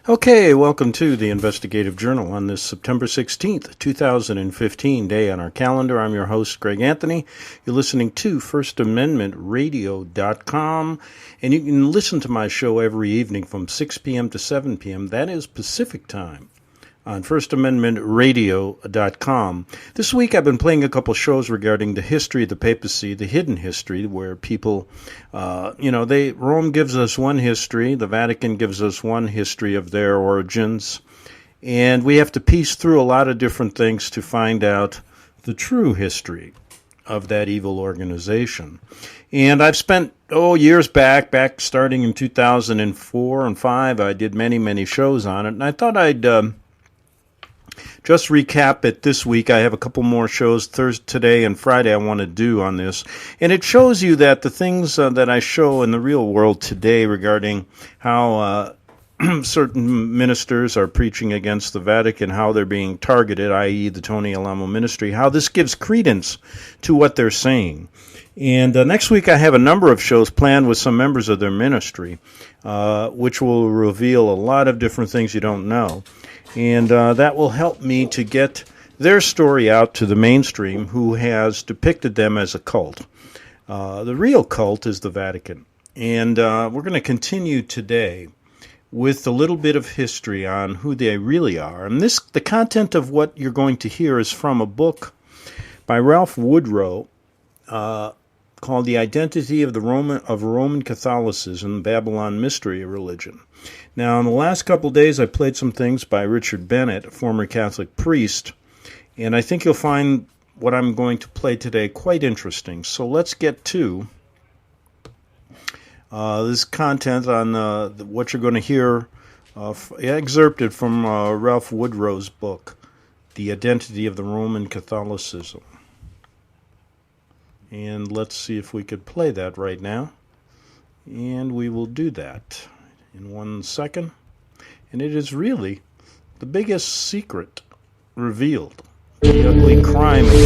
Okay, welcome to the Investigative Journal on this September 16th, 2015 day on our calendar. I'm your host, Greg Anthony. You're listening to FirstAmendmentRadio.com, and you can listen to my show every evening from 6 p.m. to 7 p.m. That is Pacific time on FirstAmendmentRadio.com. This week I've been playing a couple shows regarding the history of the papacy, the hidden history, where people, Rome gives us one history, the Vatican gives us one history of their origins, and we have to piece through a lot of different things to find out the true history of that evil organization. And I've spent, years back starting in 2004 and 5, I did many shows on it, and I thought I'd just recap it this week. I have a couple more shows today and Friday I want to do on this. And it shows you that the things that I show in the real world today regarding how certain ministers are preaching against the Vatican, how they're being targeted, i.e. the Tony Alamo ministry, how this gives credence to what they're saying. And next week I have a number of shows planned with some members of their ministry, which will reveal a lot of different things you don't know. And that will help me to get their story out to the mainstream who has depicted them as a cult. The real cult is the Vatican. And we're going to continue today with a little bit of history on who they really are. And the content of what you're going to hear is from a book by Ralph Woodrow called The Identity of Roman Catholicism, Babylon Mystery Religion. Now, in the last couple days, I played some things by Richard Bennett, a former Catholic priest, and I think you'll find what I'm going to play today quite interesting. So let's get to this content on what you're going to hear excerpted from Ralph Woodrow's book, The Identity of the Roman Catholicism. And let's see if we could play that right now. And we will do that in 1 second. And it is really the biggest secret revealed, the ugly crime of the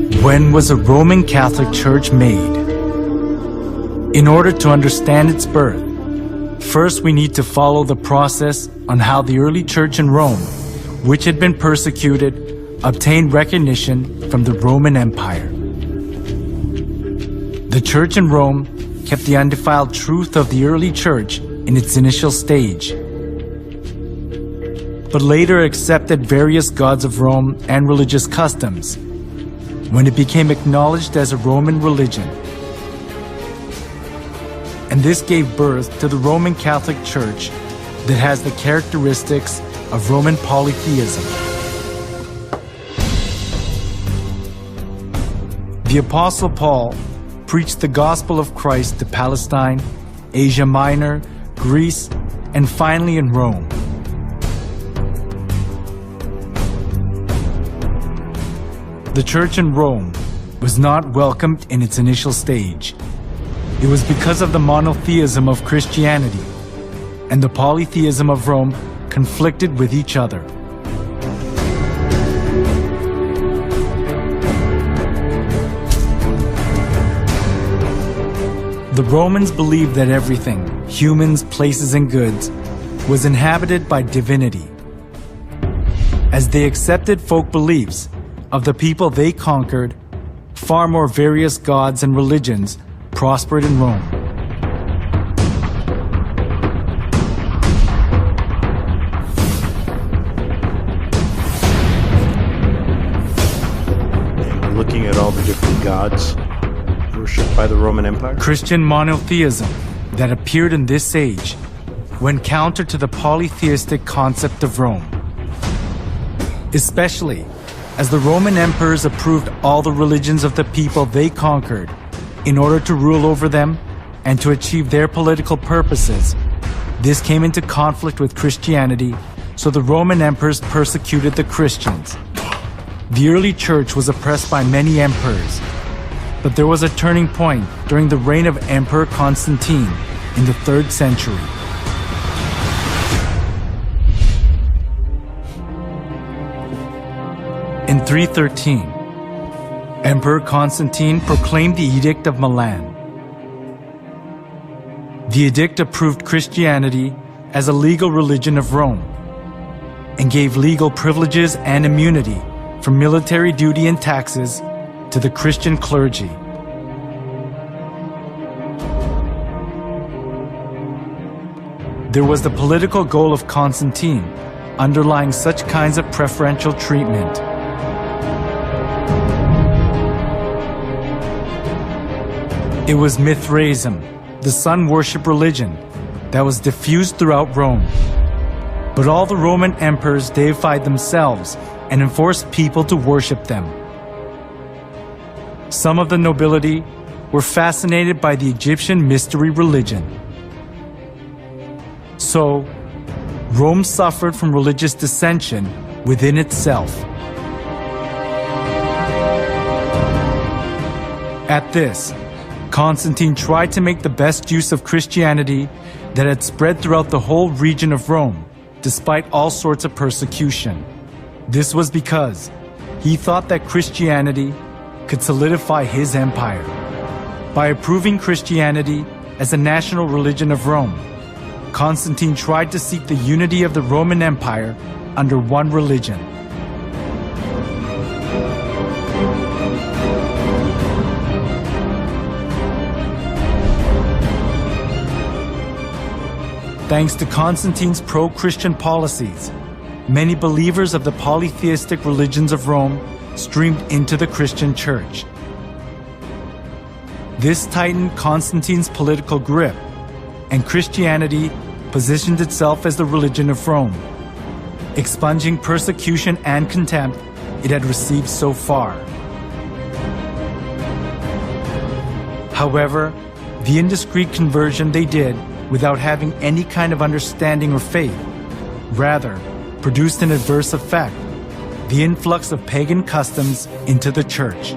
popes. When was a Roman Catholic Church made? In order to understand its birth, first we need to follow the process on how the early church in Rome, which had been persecuted, obtained recognition from the Roman Empire. The church in Rome kept the undefiled truth of the early church in its initial stage, but later accepted various gods of Rome and religious customs when it became acknowledged as a Roman religion. And this gave birth to the Roman Catholic Church that has the characteristics of Roman polytheism. The Apostle Paul preached the gospel of Christ to Palestine, Asia Minor, Greece, and finally in Rome. The church in Rome was not welcomed in its initial stage. It was because of the monotheism of Christianity and the polytheism of Rome conflicted with each other. The Romans believed that everything, humans, places, and goods, was inhabited by divinity. As they accepted folk beliefs of the people they conquered, far more various gods and religions prospered in Rome. We're looking at all the different gods worshipped by the Roman Empire. Christian monotheism that appeared in this age went counter to the polytheistic concept of Rome, especially as the Roman emperors approved all the religions of the people they conquered in order to rule over them and to achieve their political purposes. This came into conflict with Christianity, so the Roman emperors persecuted the Christians. The early church was oppressed by many emperors, but there was a turning point during the reign of Emperor Constantine in the 3rd century. In 313, Emperor Constantine proclaimed the Edict of Milan. The edict approved Christianity as a legal religion of Rome and gave legal privileges and immunity from military duty and taxes to the Christian clergy. There was the political goal of Constantine underlying such kinds of preferential treatment. It was Mithraism, the sun worship religion, that was diffused throughout Rome. But all the Roman emperors deified themselves and enforced people to worship them. Some of the nobility were fascinated by the Egyptian mystery religion. So, Rome suffered from religious dissension within itself. At this, Constantine tried to make the best use of Christianity that had spread throughout the whole region of Rome, despite all sorts of persecution. This was because he thought that Christianity could solidify his empire. By approving Christianity as a national religion of Rome, Constantine tried to seek the unity of the Roman Empire under one religion. Thanks to Constantine's pro-Christian policies, many believers of the polytheistic religions of Rome streamed into the Christian church. This tightened Constantine's political grip, and Christianity positioned itself as the religion of Rome, expunging persecution and contempt it had received so far. However, the indiscreet conversion they did without having any kind of understanding or faith, rather produced an adverse effect, the influx of pagan customs into the church.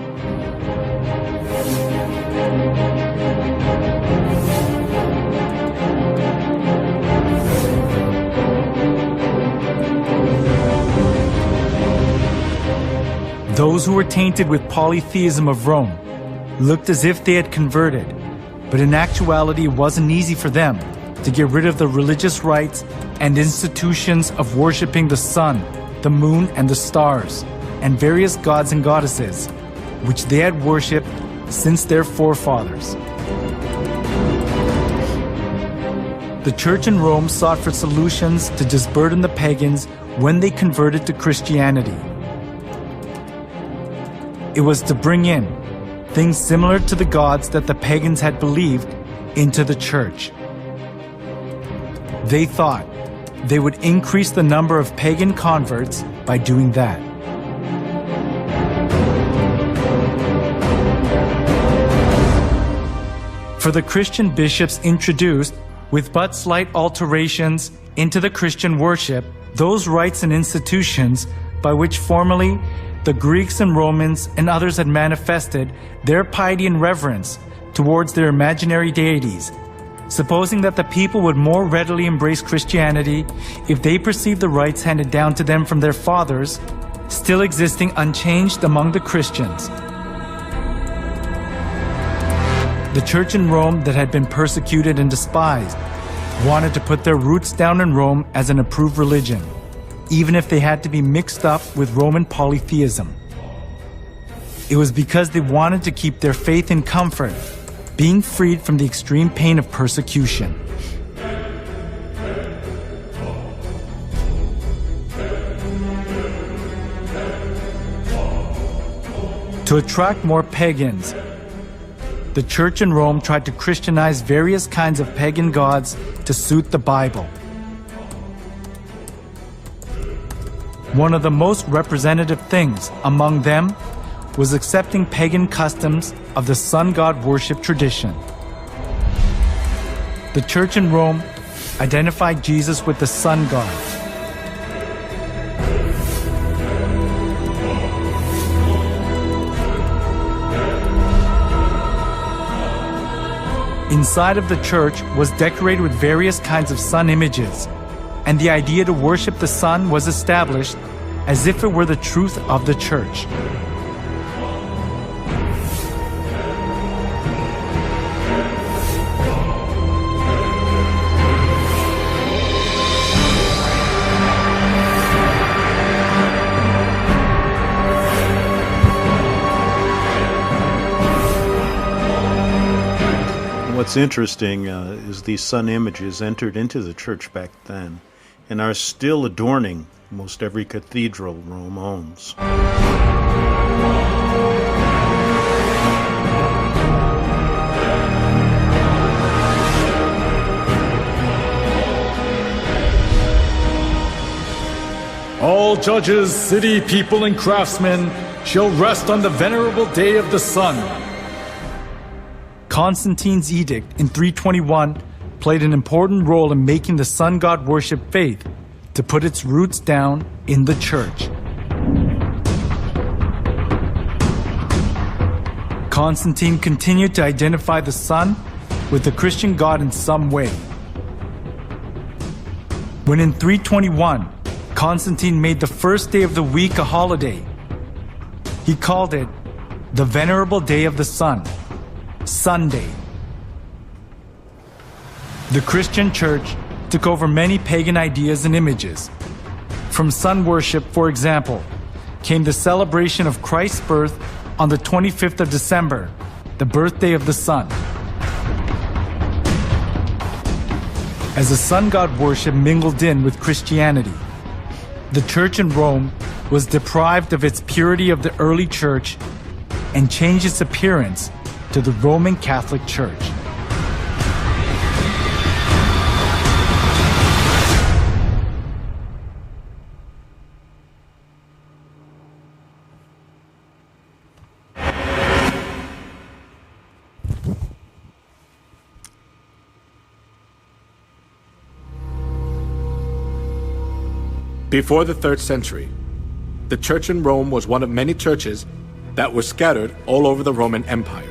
Those who were tainted with polytheism of Rome looked as if they had converted, but in actuality it wasn't easy for them to get rid of the religious rites and institutions of worshiping the sun, the moon, and the stars, and various gods and goddesses, which they had worshipped since their forefathers. The church in Rome sought for solutions to disburden the pagans when they converted to Christianity. It was to bring in things similar to the gods that the pagans had believed into the church. They thought they would increase the number of pagan converts by doing that. For the Christian bishops introduced, with but slight alterations into the Christian worship, those rites and institutions by which formerly the Greeks and Romans and others had manifested their piety and reverence towards their imaginary deities, supposing that the people would more readily embrace Christianity if they perceived the rites handed down to them from their fathers still existing unchanged among the Christians. The church in Rome that had been persecuted and despised wanted to put their roots down in Rome as an approved religion, even if they had to be mixed up with Roman polytheism. It was because they wanted to keep their faith in comfort, being freed from the extreme pain of persecution. To attract more pagans, the church in Rome tried to Christianize various kinds of pagan gods to suit the Bible. One of the most representative things among them was accepting pagan customs of the sun god worship tradition. The church in Rome identified Jesus with the sun god. Inside of the church was decorated with various kinds of sun images, and the idea to worship the sun was established as if it were the truth of the church. What's interesting is these sun images entered into the church back then and are still adorning most every cathedral Rome owns. All judges, city people, and craftsmen shall rest on the venerable day of the sun. Constantine's edict in 321 played an important role in making the sun god worship faith to put its roots down in the church. Constantine continued to identify the sun with the Christian god in some way. When in 321, Constantine made the first day of the week a holiday, he called it the Venerable Day of the Sun, Sunday. The Christian church took over many pagan ideas and images. From sun worship, for example, came the celebration of Christ's birth on the 25th of December, the birthday of the sun. As the sun god worship mingled in with Christianity, the church in Rome was deprived of its purity of the early church and changed its appearance to the Roman Catholic Church. Before the 3rd century, the church in Rome was one of many churches that were scattered all over the Roman Empire.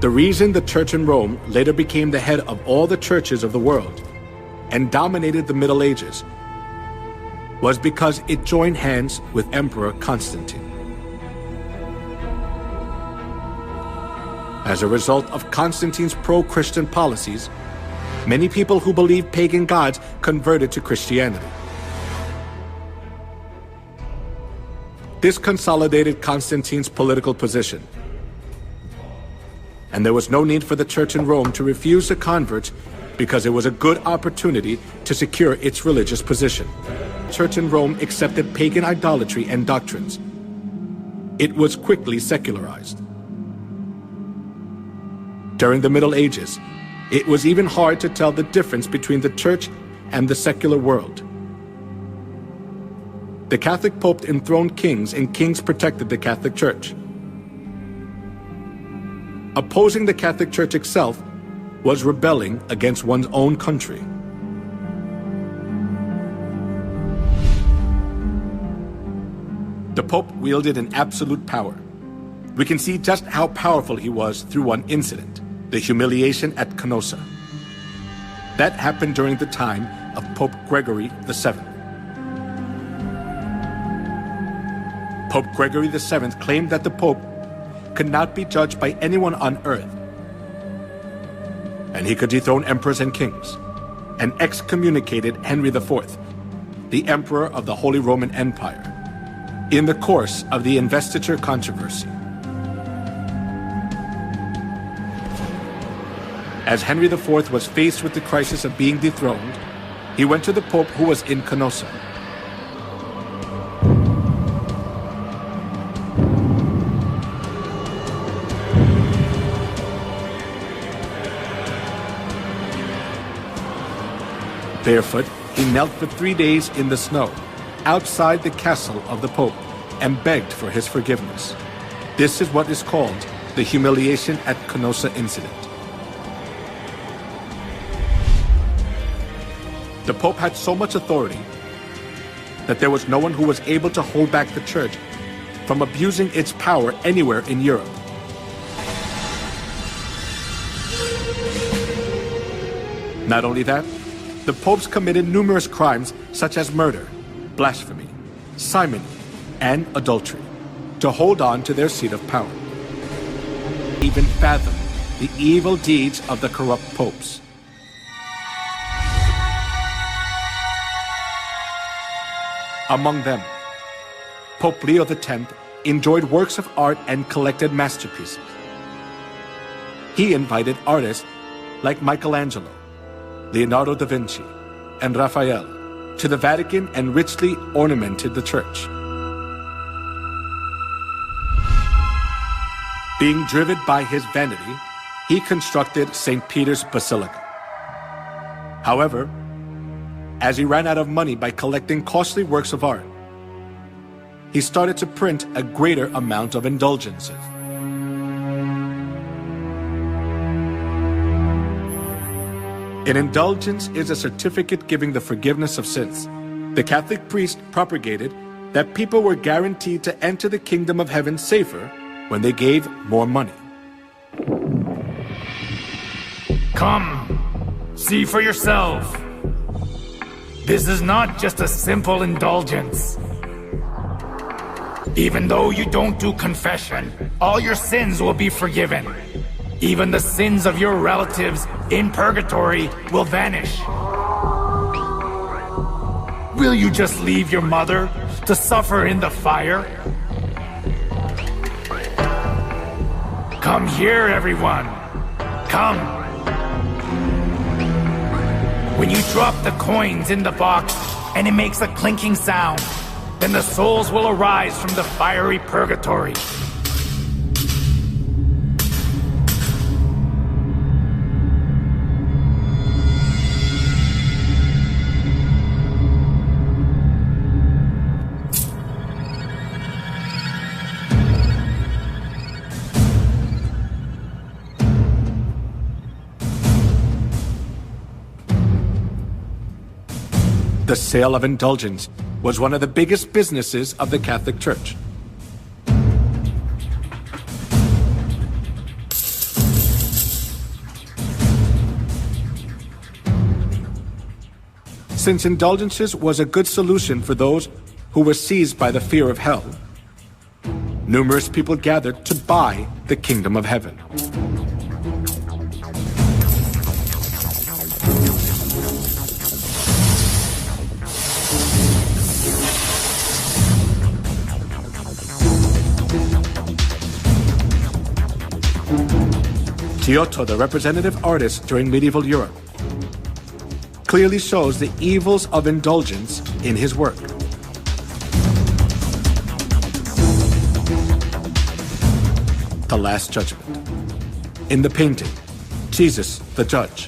The reason the church in Rome later became the head of all the churches of the world and dominated the Middle Ages was because it joined hands with Emperor Constantine. As a result of Constantine's pro-Christian policies, many people who believed pagan gods converted to Christianity. This consolidated Constantine's political position, and there was no need for the church in Rome to refuse the converts because it was a good opportunity to secure its religious position. The church in Rome accepted pagan idolatry and doctrines. It was quickly secularized. During the Middle Ages, it was even hard to tell the difference between the church and the secular world. The Catholic Pope enthroned kings, and kings protected the Catholic Church. Opposing the Catholic Church itself was rebelling against one's own country. The Pope wielded an absolute power. We can see just how powerful he was through one incident, the humiliation at Canossa. That happened during the time of Pope Gregory VII. Pope Gregory VII claimed that the Pope could not be judged by anyone on earth, and he could dethrone emperors and kings, and excommunicated Henry IV, the Emperor of the Holy Roman Empire, in the course of the investiture controversy. As Henry IV was faced with the crisis of being dethroned, he went to the Pope who was in Canossa. Barefoot, he knelt for 3 days in the snow, outside the castle of the Pope, and begged for his forgiveness. This is what is called the humiliation at Canossa incident. The Pope had so much authority that there was no one who was able to hold back the Church from abusing its power anywhere in Europe. Not only that, the popes committed numerous crimes such as murder, blasphemy, simony, and adultery to hold on to their seat of power. Even fathom the evil deeds of the corrupt popes. Among them, Pope Leo X enjoyed works of art and collected masterpieces. He invited artists like Michelangelo, Leonardo da Vinci, and Raphael to the Vatican and richly ornamented the church. Being driven by his vanity, he constructed St. Peter's Basilica. However, as he ran out of money by collecting costly works of art, he started to print a greater amount of indulgences. An indulgence is a certificate giving the forgiveness of sins. The Catholic priest propagated that people were guaranteed to enter the kingdom of heaven safer when they gave more money. Come, see for yourself. This is not just a simple indulgence. Even though you don't do confession, all your sins will be forgiven. Even the sins of your relatives in purgatory will vanish. Will you just leave your mother to suffer in the fire? Come here, everyone. Come. When you drop the coins in the box and it makes a clinking sound, then the souls will arise from the fiery purgatory. The sale of indulgence was one of the biggest businesses of the Catholic Church. Since indulgences was a good solution for those who were seized by the fear of hell, numerous people gathered to buy the kingdom of heaven. Giotto, the representative artist during medieval Europe, clearly shows the evils of indulgence in his work. The Last Judgment. In the painting, Jesus, the judge,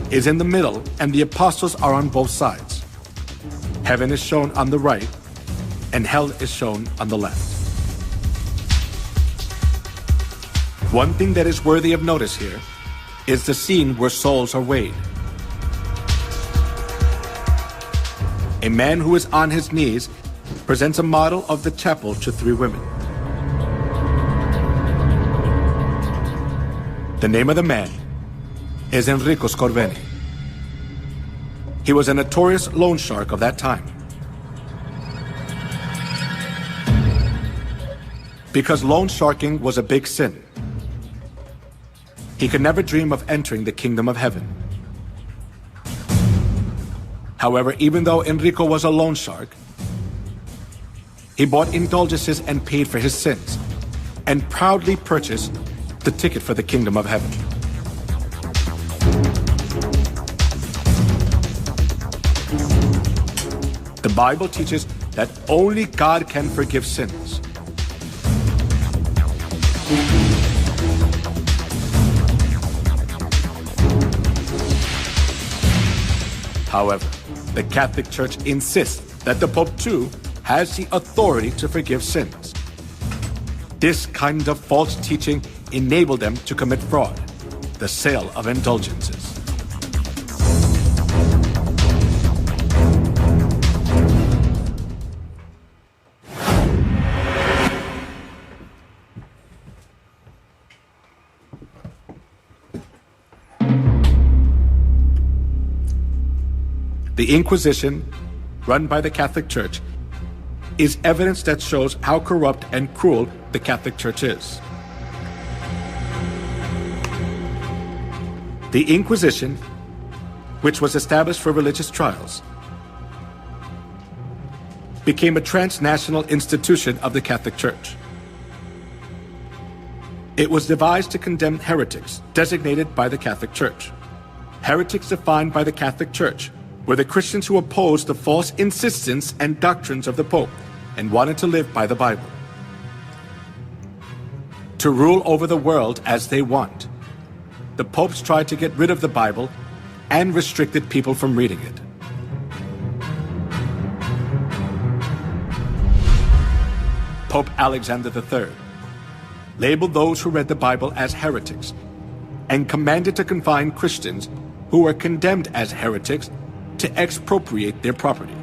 is in the middle and the apostles are on both sides. Heaven is shown on the right and hell is shown on the left. One thing that is worthy of notice here is the scene where souls are weighed. A man who is on his knees presents a model of the chapel to three women. The name of the man is Enrico Scorveni. He was a notorious loan shark of that time. Because loan sharking was a big sin, he could never dream of entering the kingdom of heaven. However, even though Enrico was a loan shark, he bought indulgences and paid for his sins, and proudly purchased the ticket for the kingdom of heaven. The Bible teaches that only God can forgive sins. However, the Catholic Church insists that the Pope too has the authority to forgive sins. This kind of false teaching enabled them to commit fraud, the sale of indulgences. The Inquisition, run by the Catholic Church, is evidence that shows how corrupt and cruel the Catholic Church is. The Inquisition, which was established for religious trials, became a transnational institution of the Catholic Church. It was devised to condemn heretics designated by the Catholic Church. Heretics defined by the Catholic Church were the Christians who opposed the false insistence and doctrines of the Pope and wanted to live by the Bible. To rule over the world as they want, the popes tried to get rid of the Bible and restricted people from reading it. Pope Alexander III labeled those who read the Bible as heretics and commanded to confine Christians who were condemned as heretics to expropriate their property.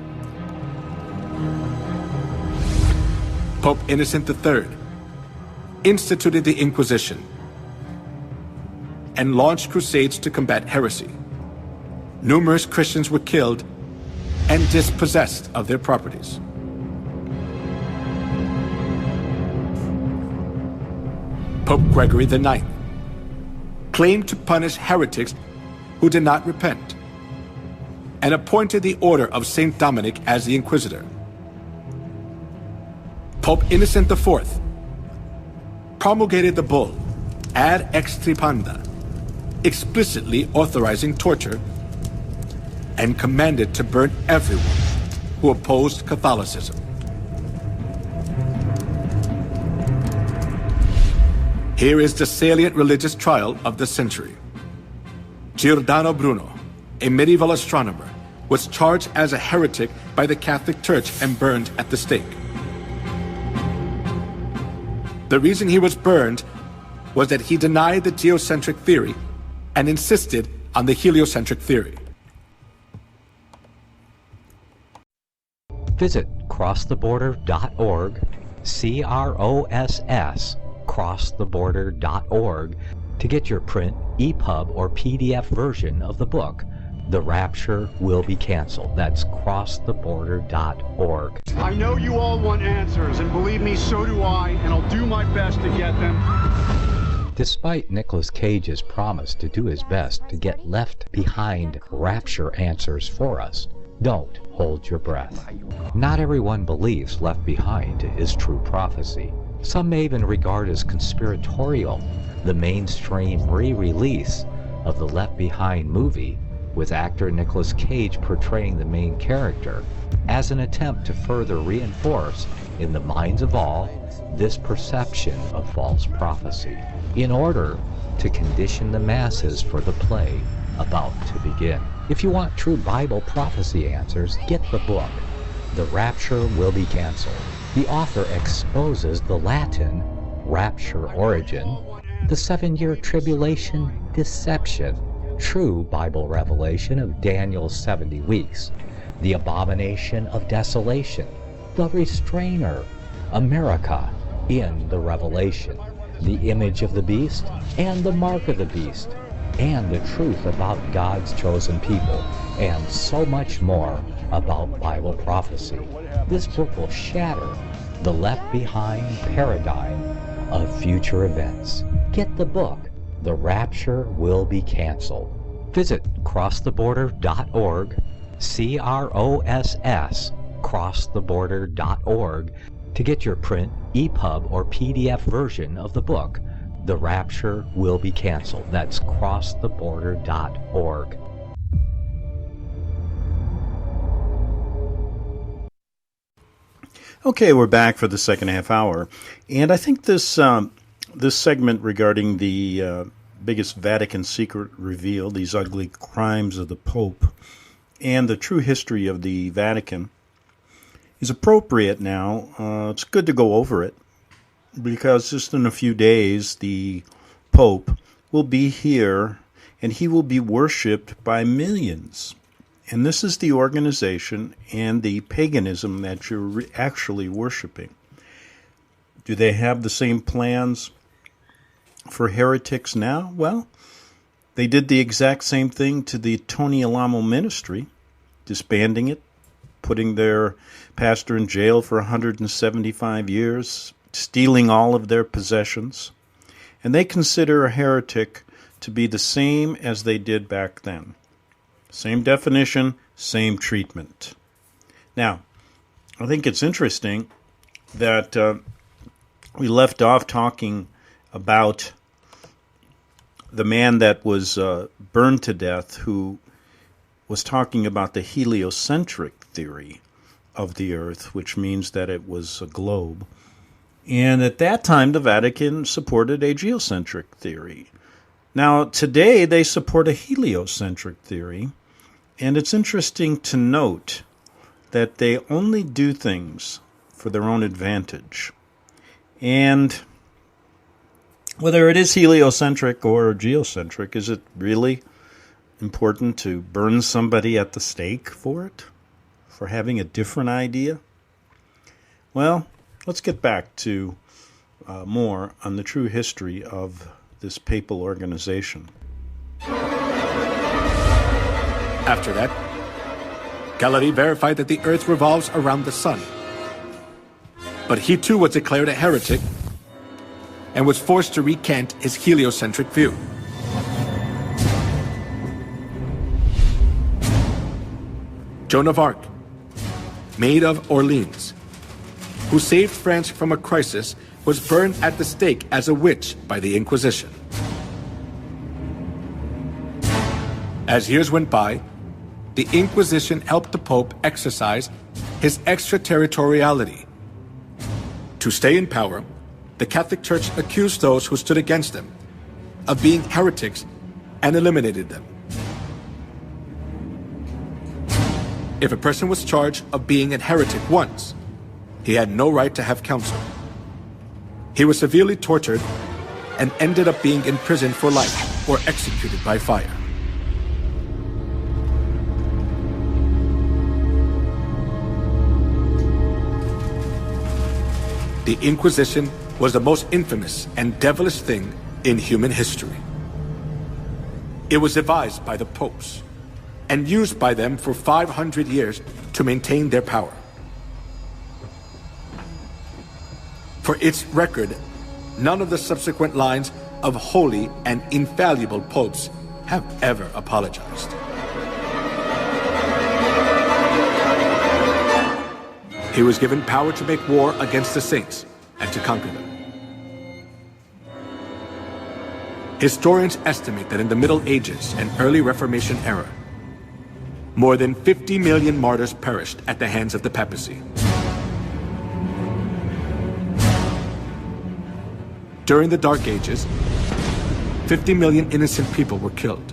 Pope Innocent III instituted the Inquisition and launched crusades to combat heresy. Numerous Christians were killed and dispossessed of their properties. Pope Gregory IX claimed to punish heretics who did not repent and appointed the Order of St. Dominic as the Inquisitor. Pope Innocent IV promulgated the bull Ad Extirpanda, explicitly authorizing torture, and commanded to burn everyone who opposed Catholicism. Here is the salient religious trial of the century. Giordano Bruno, a medieval astronomer, was charged as a heretic by the Catholic Church and burned at the stake. The reason he was burned was that he denied the geocentric theory and insisted on the heliocentric theory. Visit crosstheborder.org, CROSS, crosstheborder.org, to get your print, EPUB, or PDF version of the book, The Rapture Will Be Canceled. That's crosstheborder.org. I know you all want answers, and believe me, so do I, and I'll do my best to get them. Despite Nicolas Cage's promise to do his best to get left behind rapture answers for us, don't hold your breath. Not everyone believes Left Behind is true prophecy. Some may even regard as conspiratorial the mainstream re-release of the Left Behind movie with actor Nicolas Cage portraying the main character as an attempt to further reinforce in the minds of all this perception of false prophecy in order to condition the masses for the play about to begin. If you want true Bible prophecy answers, get the book, The Rapture Will Be Canceled. The author exposes the Latin rapture origin, the 7-year tribulation deception, true Bible revelation of Daniel's 70 weeks, the abomination of desolation, the restrainer, America in the Revelation, the image of the beast and the mark of the beast, and the truth about God's chosen people, and so much more about Bible prophecy. This book will shatter the Left Behind paradigm of future events. Get the book, The Rapture Will Be Canceled. Visit crosstheborder.org, CROSS, crosstheborder.org, to get your print, EPUB, or PDF version of the book, The Rapture Will Be Canceled. That's crosstheborder.org. Okay, we're back for the second half hour, and I think this this segment regarding the biggest Vatican secret revealed, these ugly crimes of the Pope, and the true history of the Vatican, is appropriate now. It's good to go over it, because just in a few days, the Pope will be here, and he will be worshipped by millions. And this is the organization and the paganism that you're actually worshiping. Do they have the same plans for heretics now? Well, they did the exact same thing to the Tony Alamo ministry, disbanding it, putting their pastor in jail for 175 years, stealing all of their possessions. And they consider a heretic to be the same as they did back then. Same definition, same treatment. Now, I think it's interesting that we left off talking about the man that was burned to death, who was talking about the heliocentric theory of the earth, which means that it was a globe. And at that time, the Vatican supported a geocentric theory. Now, today, they support a heliocentric theory, and it's interesting to note that they only do things for their own advantage. And whether it is heliocentric or geocentric, is it really important to burn somebody at the stake for it? For having a different idea? Well, let's get back to more on the true history of this papal organization. After that, Galilei verified that the earth revolves around the sun. But he too was declared a heretic and was forced to recant his heliocentric view. Joan of Arc, Maid of Orleans, who saved France from a crisis, was burned at the stake as a witch by the Inquisition. As years went by, the Inquisition helped the Pope exercise his extraterritoriality. To stay in power, the Catholic Church accused those who stood against them of being heretics and eliminated them. If a person was charged of being a heretic once, he had no right to have counsel. He was severely tortured and ended up being imprisoned for life or executed by fire. The Inquisition was the most infamous and devilish thing in human history. It was devised by the popes and used by them for 500 years to maintain their power. For its record, none of the subsequent lines of holy and infallible popes have ever apologized. He was given power to make war against the saints and to conquer them. Historians estimate that in the Middle Ages and early Reformation era, more than 50 million martyrs perished at the hands of the papacy. During the Dark Ages, 50 million innocent people were killed.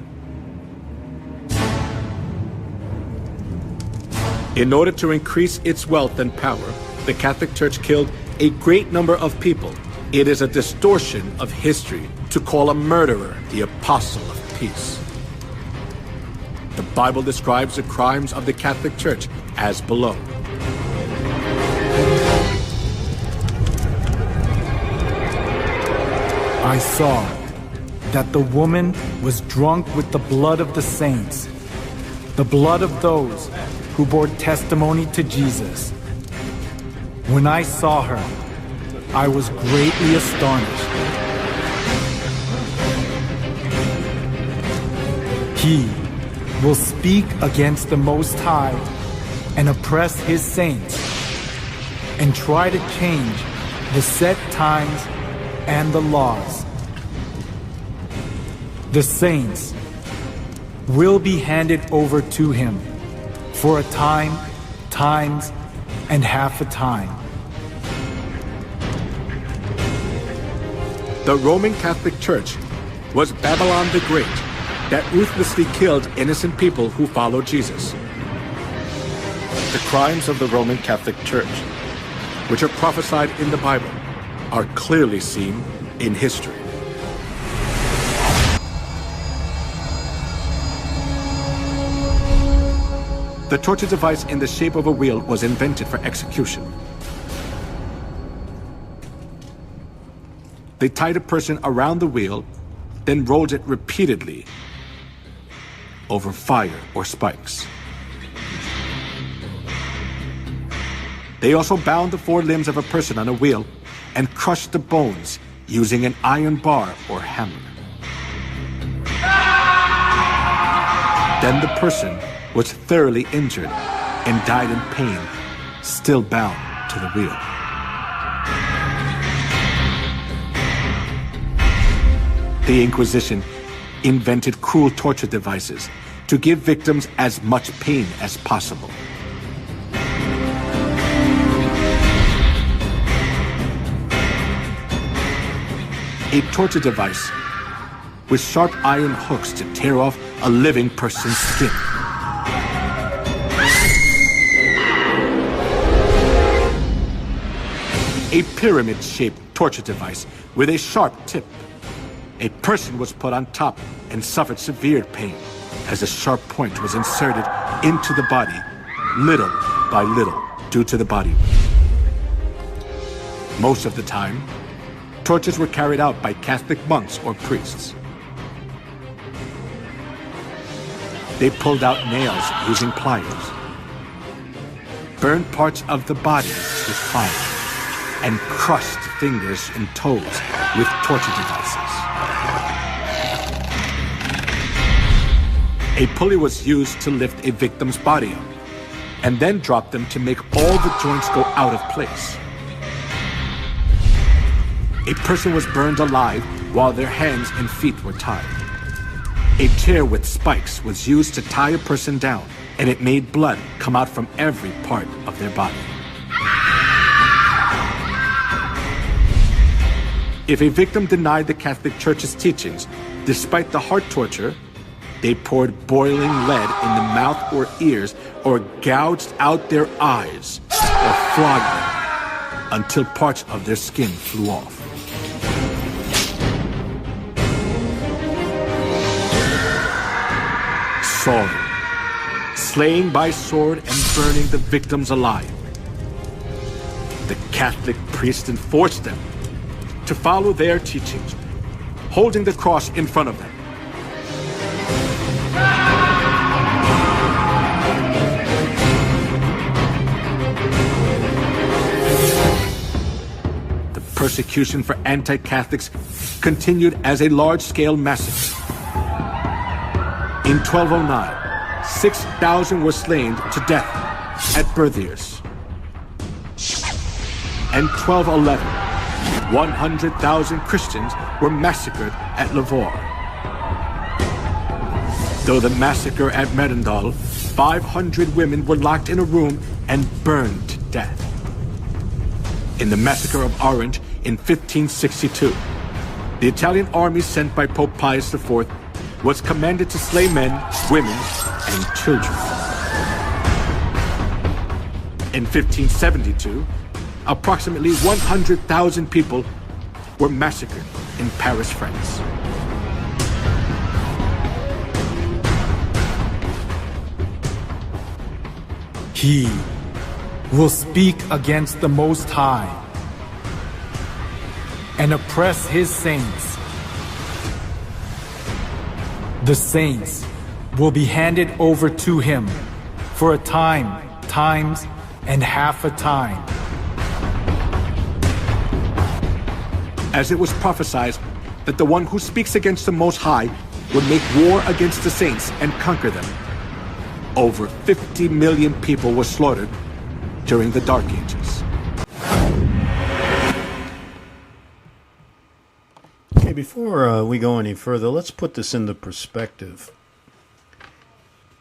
In order to increase its wealth and power, the Catholic Church killed a great number of people. It is a distortion of history to call a murderer the apostle of peace. The Bible describes the crimes of the Catholic Church as below. I saw that the woman was drunk with the blood of the saints, the blood of those who bore testimony to Jesus. When I saw her, I was greatly astonished. He will speak against the Most High and oppress his saints and try to change the set times and the laws. The saints will be handed over to him for a time, times, and half a time. The Roman Catholic Church was Babylon the Great that ruthlessly killed innocent people who followed Jesus. The crimes of the Roman Catholic Church, which are prophesied in the Bible, are clearly seen in history. The torture device in the shape of a wheel was invented for execution. They tied a person around the wheel, then rolled it repeatedly over fire or spikes. They also bound the four limbs of a person on a wheel and crushed the bones using an iron bar or hammer. Then the person was thoroughly injured and died in pain, still bound to the wheel. The Inquisition invented cruel torture devices to give victims as much pain as possible. A torture device with sharp iron hooks to tear off a living person's skin. A pyramid-shaped torture device with a sharp tip. A person was put on top and suffered severe pain as a sharp point was inserted into the body, little by little, due to the body weight. Most of the time, tortures were carried out by Catholic monks or priests. They pulled out nails using pliers, burned parts of the body with fire, and crushed fingers and toes with torture devices. A pulley was used to lift a victim's body up, and then drop them to make all the joints go out of place. A person was burned alive while their hands and feet were tied. A chair with spikes was used to tie a person down, and it made blood come out from every part of their body. If a victim denied the Catholic Church's teachings, despite the heart torture, they poured boiling lead in the mouth or ears, or gouged out their eyes, or flogged them until parts of their skin flew off. Sword. Slaying by sword and burning the victims alive. The Catholic priest enforced them to follow their teachings, holding the cross in front of them. The persecution for anti-Catholics continued as a large-scale massacre. In 1209, 6,000 were slain to death at Berthiers. And 1211, 100,000 Christians were massacred at Lavore. Though the massacre at Merindal, 500 women were locked in a room and burned to death. In the massacre of Orange in 1562, the Italian army sent by Pope Pius IV was commanded to slay men, women, and children. In 1572, approximately 100,000 people were massacred in Paris, France. He will speak against the Most High and oppress his saints. The saints will be handed over to him for a time, times, and half a time. As it was prophesied that the one who speaks against the Most High would make war against the saints and conquer them, over 50 million people were slaughtered during the Dark Ages. Okay, before we go any further, let's put this into perspective.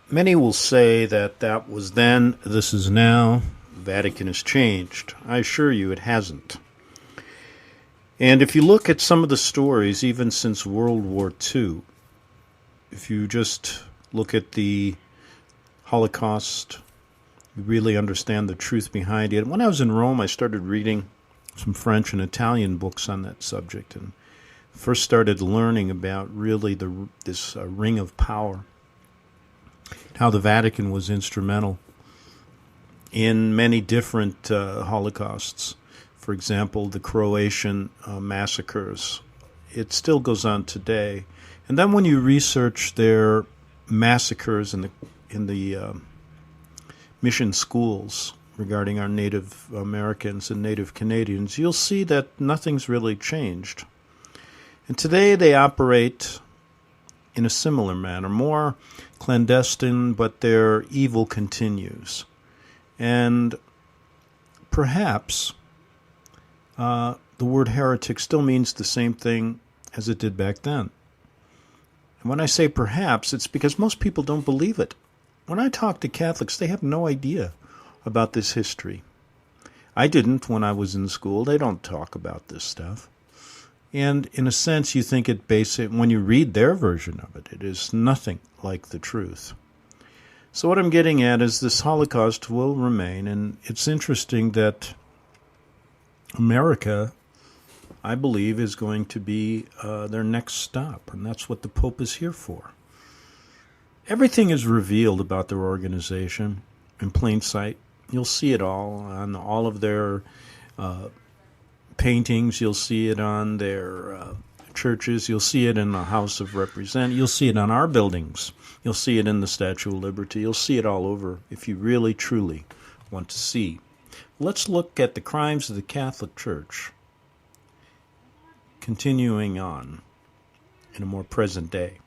Many will say that that was then, this is now, the Vatican has changed. I assure you it hasn't. And if you look at some of the stories, even since World War II, if you just look at the Holocaust, you really understand the truth behind it. When I was in Rome, I started reading some French and Italian books on that subject, and first started learning about really this ring of power, how the Vatican was instrumental in many different Holocausts. For example, the Croatian massacres. It still goes on today. And then when you research their massacres in the mission schools regarding our Native Americans and Native Canadians, you'll see that nothing's really changed. And today they operate in a similar manner, more clandestine, but their evil continues. And perhaps the word heretic still means the same thing as it did back then. And when I say perhaps, it's because most people don't believe it. When I talk to Catholics, they have no idea about this history. I didn't when I was in school. They don't talk about this stuff. And in a sense, you think it basic when you read their version of it, it is nothing like the truth. So what I'm getting at is this Holocaust will remain, and it's interesting that America, I believe, is going to be their next stop, and that's what the Pope is here for. Everything is revealed about their organization in plain sight. You'll see it all on all of their paintings. You'll see it on their churches. You'll see it in the House of Representatives. You'll see it on our buildings. You'll see it in the Statue of Liberty. You'll see it all over if you really, truly want to see. Let's look at the crimes of the Catholic Church, continuing on in a more present day.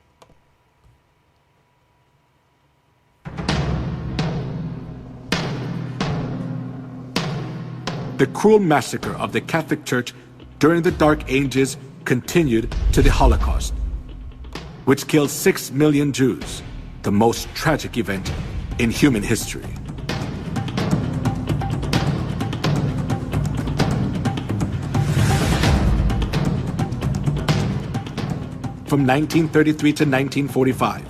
The cruel massacre of the Catholic Church during the Dark Ages continued to the Holocaust, which killed 6 million Jews, the most tragic event in human history. From 1933 to 1945,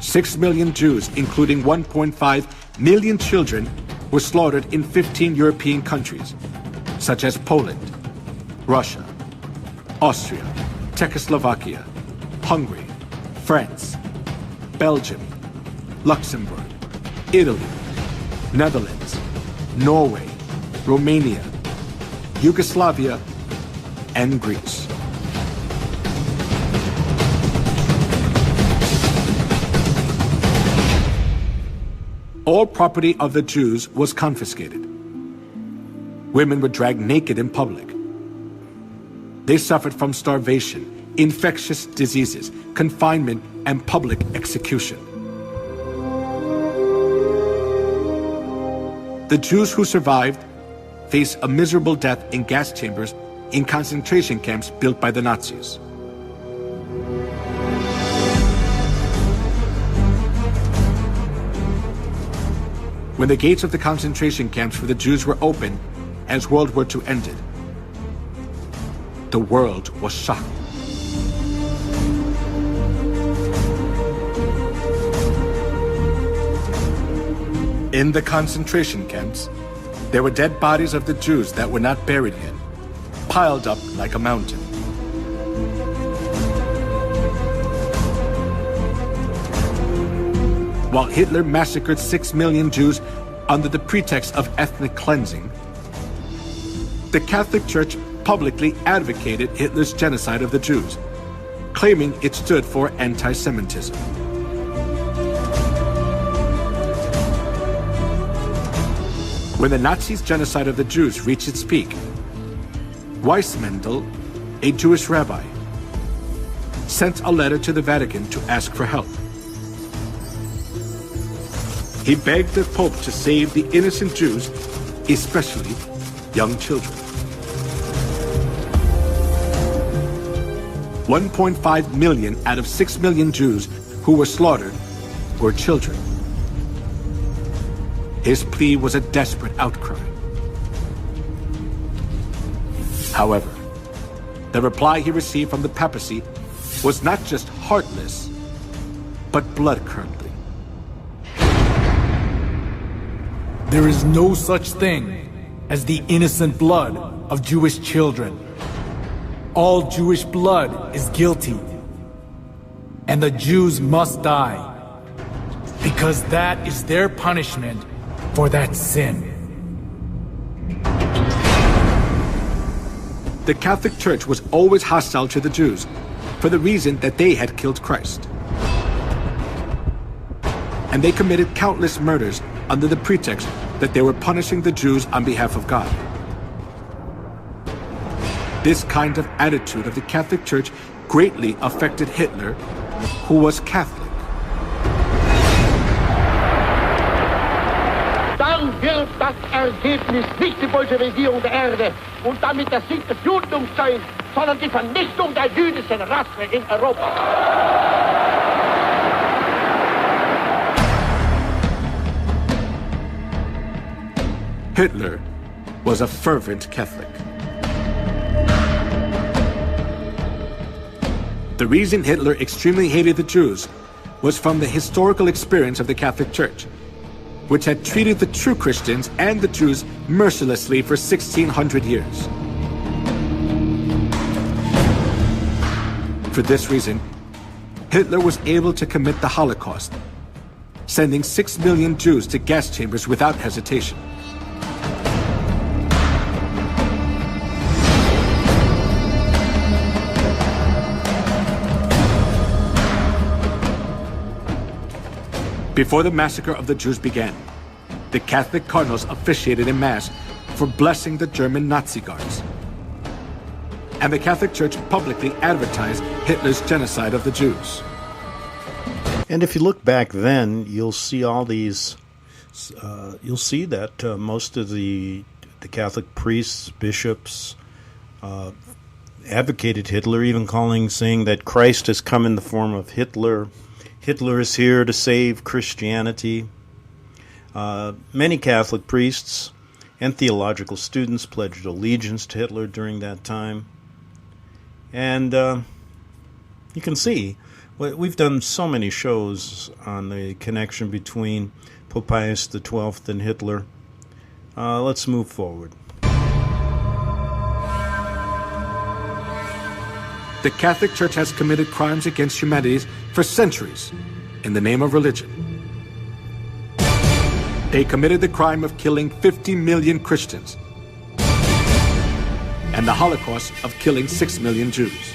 6 million Jews, including 1.5 million children, were slaughtered in 15 European countries, such as Poland, Russia, Austria, Czechoslovakia, Hungary, France, Belgium, Luxembourg, Italy, Netherlands, Norway, Romania, Yugoslavia, and Greece. All property of the Jews was confiscated. Women were dragged naked in public. They suffered from starvation, infectious diseases, confinement, and public execution. The Jews who survived faced a miserable death in gas chambers in concentration camps built by the Nazis. When the gates of the concentration camps for the Jews were opened as World War II ended, the world was shocked. In the concentration camps, there were dead bodies of the Jews that were not buried yet, piled up like a mountain. While Hitler massacred 6 million Jews under the pretext of ethnic cleansing, the Catholic Church publicly advocated Hitler's genocide of the Jews, claiming it stood for anti-Semitism. When the Nazis' genocide of the Jews reached its peak, Weissmandl, a Jewish rabbi, sent a letter to the Vatican to ask for help. He begged the Pope to save the innocent Jews, especially young children. 1.5 million out of 6 million Jews who were slaughtered were children. His plea was a desperate outcry. However, the reply he received from the papacy was not just heartless, but blood-curdling. There is no such thing as the innocent blood of Jewish children. All Jewish blood is guilty, and the Jews must die, because that is their punishment for that sin. The Catholic Church was always hostile to the Jews for the reason that they had killed Christ. And they committed countless murders under the pretext that they were punishing the Jews on behalf of God. This kind of attitude of the Catholic Church greatly affected Hitler, who was Catholic. Dann wird das Ergebnis nicht die Bolschewisierung der Erde und damit der Sieg des Judentums sein, sondern die Vernichtung der jüdischen Rasse in Europa. Hitler was a fervent Catholic. The reason Hitler extremely hated the Jews was from the historical experience of the Catholic Church, which had treated the true Christians and the Jews mercilessly for 1600 years. For this reason, Hitler was able to commit the Holocaust, sending 6 million Jews to gas chambers without hesitation. Before the massacre of the Jews began, the Catholic cardinals officiated in Mass for blessing the German Nazi guards. And the Catholic Church publicly advertised Hitler's genocide of the Jews. And if you look back then, you'll see all these, you'll see that most of the Catholic priests, bishops, advocated Hitler, even saying that Christ has come in the form of Hitler. Hitler is here to save Christianity. Many Catholic priests and theological students pledged allegiance to Hitler during that time. And you can see, we've done so many shows on the connection between Pope Pius XII and Hitler. Let's move forward. The Catholic Church has committed crimes against humanity for centuries in the name of religion. They committed the crime of killing 50 million Christians and the Holocaust of killing 6 million Jews.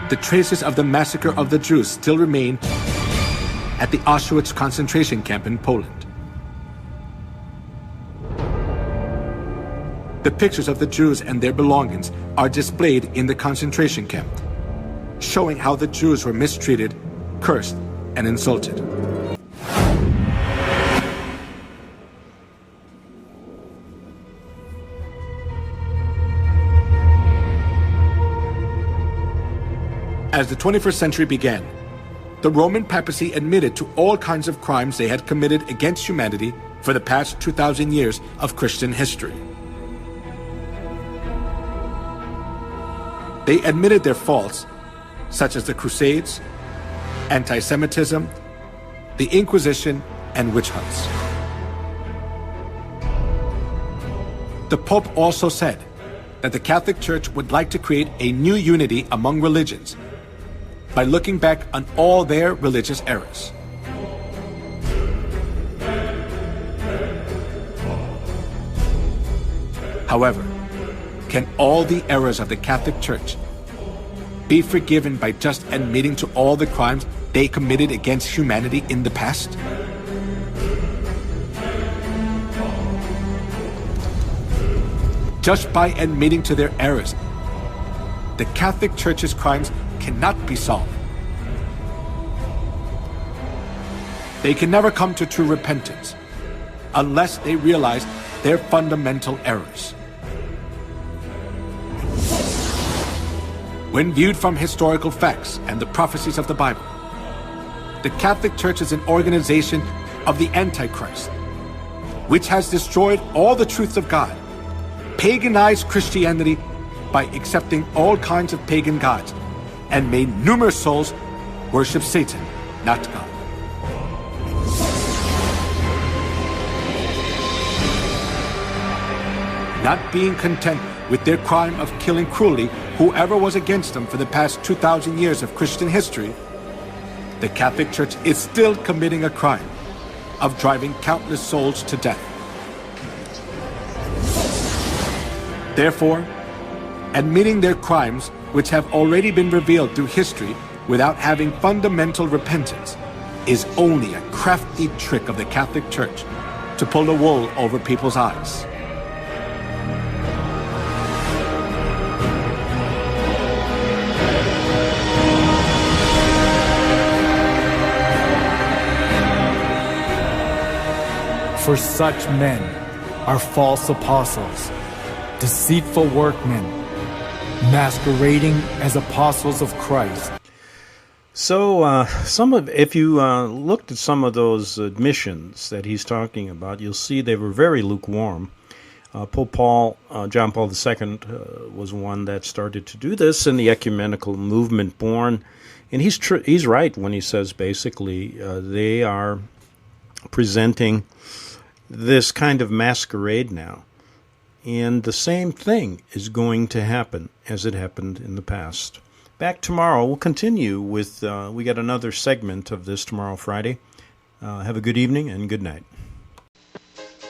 The traces of the massacre of the Jews still remain at the Auschwitz concentration camp in Poland. The pictures of the Jews and their belongings are displayed in the concentration camp, showing how the Jews were mistreated, cursed, and insulted. As the 21st century began, the Roman papacy admitted to all kinds of crimes they had committed against humanity for the past 2,000 years of Christian history. They admitted their faults, such as the Crusades, anti-Semitism, the Inquisition, and witch hunts. The Pope also said that the Catholic Church would like to create a new unity among religions by looking back on all their religious errors. However, can all the errors of the Catholic Church be forgiven by just admitting to all the crimes they committed against humanity in the past? Just by admitting to their errors, the Catholic Church's crimes cannot be solved. They can never come to true repentance unless they realize their fundamental errors. When viewed from historical facts and the prophecies of the Bible, the Catholic Church is an organization of the Antichrist, which has destroyed all the truths of God, paganized Christianity by accepting all kinds of pagan gods, and made numerous souls worship Satan, not God. Not being content with their crime of killing cruelly whoever was against them for the past 2,000 years of Christian history, the Catholic Church is still committing a crime of driving countless souls to death. Therefore, admitting their crimes, which have already been revealed through history without having fundamental repentance, is only a crafty trick of the Catholic Church to pull the wool over people's eyes. For such men are false apostles, deceitful workmen, masquerading as apostles of Christ. So, if you looked at some of those admissions that he's talking about, you'll see they were very lukewarm. John Paul II was one that started to do this, and the ecumenical movement born. And he's right when he says basically they are presenting this kind of masquerade now. And the same thing is going to happen as it happened in the past. Back tomorrow, we'll continue with, we got another segment of this tomorrow, Friday. Have a good evening and good night.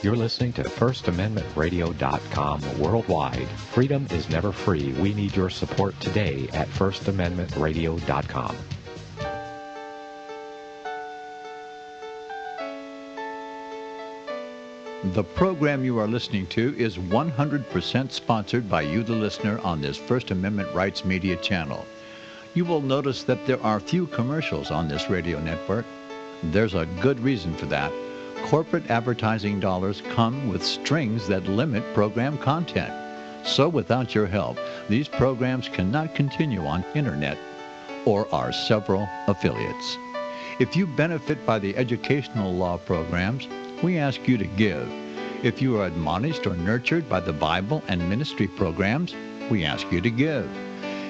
You're listening to FirstAmendmentRadio.com worldwide. Freedom is never free. We need your support today at FirstAmendmentRadio.com. The program you are listening to is 100% sponsored by you, the listener, on this First Amendment Rights Media channel. You will notice that there are few commercials on this radio network. There's a good reason for that. Corporate advertising dollars come with strings that limit program content. So without your help, these programs cannot continue on internet or our several affiliates. If you benefit by the educational law programs, we ask you to give. If you are admonished or nurtured by the Bible and ministry programs, we ask you to give.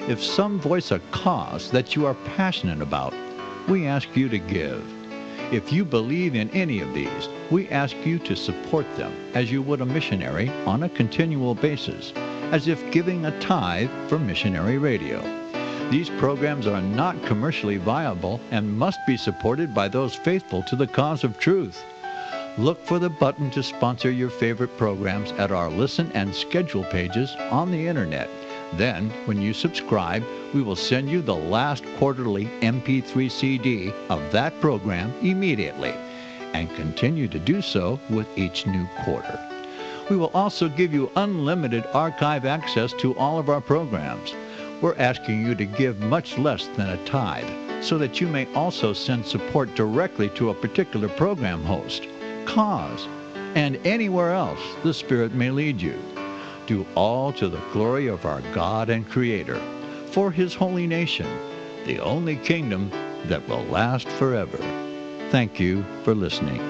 If some voice a cause that you are passionate about, we ask you to give. If you believe in any of these, we ask you to support them as you would a missionary on a continual basis, as if giving a tithe for missionary radio. These programs are not commercially viable and must be supported by those faithful to the cause of truth. Look for the button to sponsor your favorite programs at our listen and schedule pages on the internet. Then, when you subscribe, we will send you the last quarterly MP3 CD of that program immediately, and continue to do so with each new quarter. We will also give you unlimited archive access to all of our programs. We're asking you to give much less than a tithe, so that you may also send support directly to a particular program host, cause, and anywhere else the Spirit may lead you. Do all to the glory of our God and Creator, for His holy nation, the only kingdom that will last forever. Thank you for listening.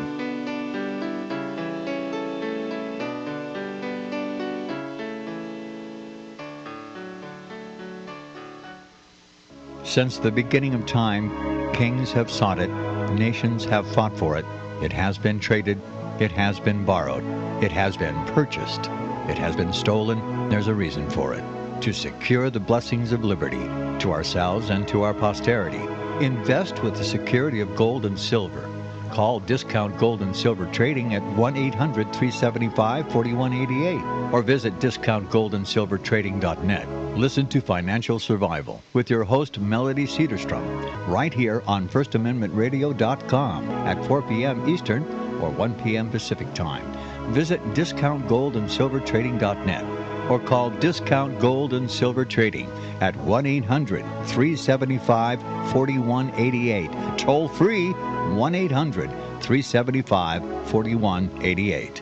Since the beginning of time, kings have sought it, nations have fought for it. It has been traded, it has been borrowed, it has been purchased, it has been stolen. There's a reason for it. To secure the blessings of liberty to ourselves and to our posterity, invest with the security of gold and silver. Call Discount Gold and Silver Trading at 1-800-375-4188 or visit discountgoldandsilvertrading.net. Listen to Financial Survival with your host Melody Cedarstrom right here on FirstAmendmentRadio.com at 4 p.m. Eastern or 1 p.m. Pacific Time. Visit discountgoldandsilvertrading.net or call Discount Gold and Silver Trading at 1-800-375-4188. Toll free 1-800-375-4188.